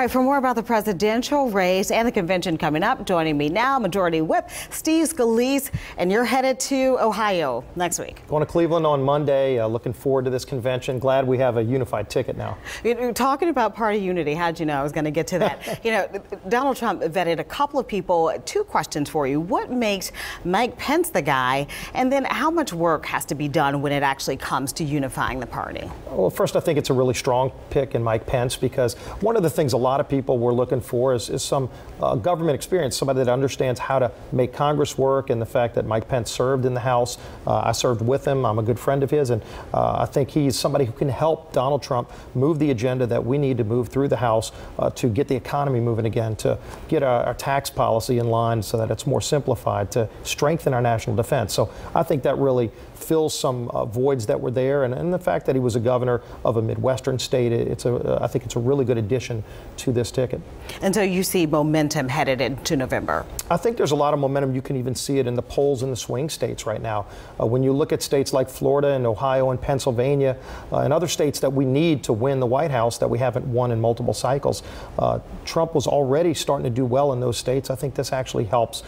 right, for more about the presidential race and the convention coming up, joining me now, Majority Whip Steve Scalise, and you're headed to Ohio next week. Going to Cleveland on Monday. Looking forward to this convention. Glad we have a unified ticket now. You're talking about party unity. How'd you know I was going to get to that? Donald Trump vetted a couple of people. Two questions for you. What makes Mike Pence the guy? And then how much work has to be done when it actually comes to unifying the party? Well, first, I think it's a really strong pick in Mike Pence, because one of the things a lot of people were looking for is some government experience, somebody that understands how to make Congress work, and the fact that Mike Pence served in the House. I served with him. I'm a good friend of his, and I think he's somebody who can help Donald Trump move the agenda that we need to move through the House to get the economy moving again, to get our tax policy in line so that it's more simplified, to strengthen our national defense. So I think that really fills some voids that were there, and the fact that he was a governor of a Midwestern state, I think it's a really good addition to this ticket. And so you see momentum headed into November? I think there's a lot of momentum. You can even see it in the polls in the swing states right now. When you look at states like Florida and Ohio and Pennsylvania and other states that we need to win the White House that we haven't won in multiple cycles, Trump was already starting to do well in those states. I think this actually helps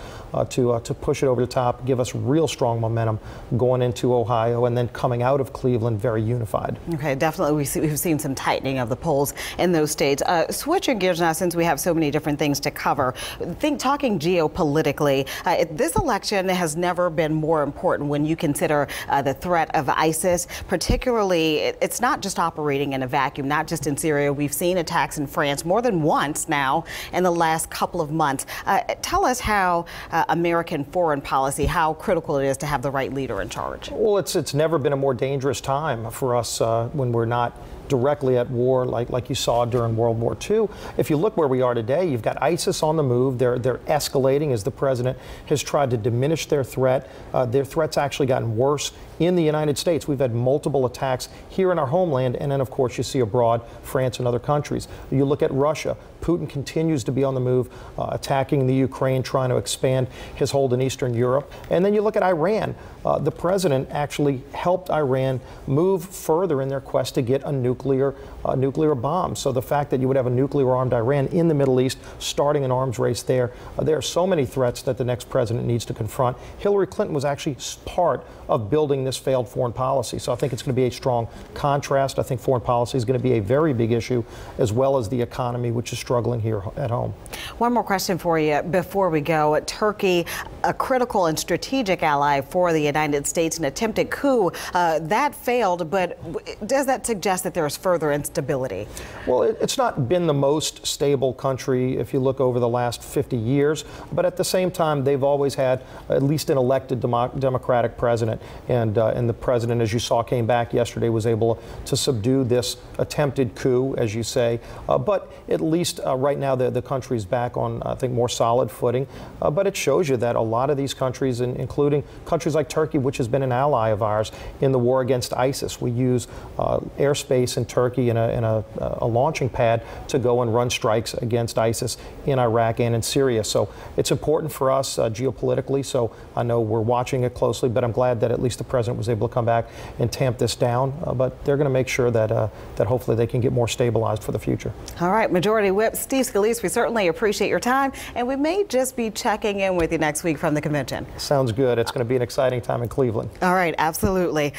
to push it over the top, give us real strong momentum going into Ohio, and then coming out of Cleveland very unified. Okay, definitely we've seen some tightening of the polls in those states. Switching gears now, since we have so many different things to cover, talking geopolitically, this election has never been more important when you consider the threat of ISIS. Particularly, it's not just operating in a vacuum, not just in Syria. We've seen attacks in France more than once now in the last couple of months. Tell us how American foreign policy, how critical it is to have the right leader in charge. Well, it's never been a more dangerous time for us when we're not directly at war like you saw during World War II. If you look where we are today, you've got ISIS on the move. They're escalating as the president has tried to diminish their threat. Their threat's actually gotten worse in the United States. We've had multiple attacks here in our homeland, and then of course you see abroad, France and other countries. You look at Russia. Putin continues to be on the move, attacking the Ukraine, trying to expand his hold in Eastern Europe. And then you look at Iran. The president actually helped Iran move further in their quest to get a nuclear bomb. So the fact that you would have a nuclear-armed Iran in the Middle East, starting an arms race there are so many threats that the next president needs to confront. Hillary Clinton was actually part of building this failed foreign policy. So I think it's going to be a strong contrast. I think foreign policy is going to be a very big issue, as well as the economy, which is struggling here at home. One more question for you before we go. Turkey, a critical and strategic ally for the United States, an attempted coup that failed, but does that suggest that there's further instability? Well, it's not been the most stable country if you look over the last 50 years, but at the same time, they've always had at least an elected democratic president, and the president, as you saw, came back yesterday, was able to subdue this attempted coup, as you say, but at least right now the country's back on, I think, more solid footing, but it shows you that a lot of these countries, including countries like Turkey, which has been an ally of ours in the war against ISIS, we use airspace in Turkey and a launching pad to go and run strikes against ISIS in Iraq and in Syria. So it's important for us geopolitically. So I know we're watching it closely, but I'm glad that at least the president was able to come back and tamp this down. But they're going to make sure that that hopefully they can get more stabilized for the future. All right, Majority Whip Steve Scalise, we certainly appreciate your time, and we may just be checking in with you next week from the convention. Sounds good. It's going to be an exciting time in Cleveland. All right, absolutely.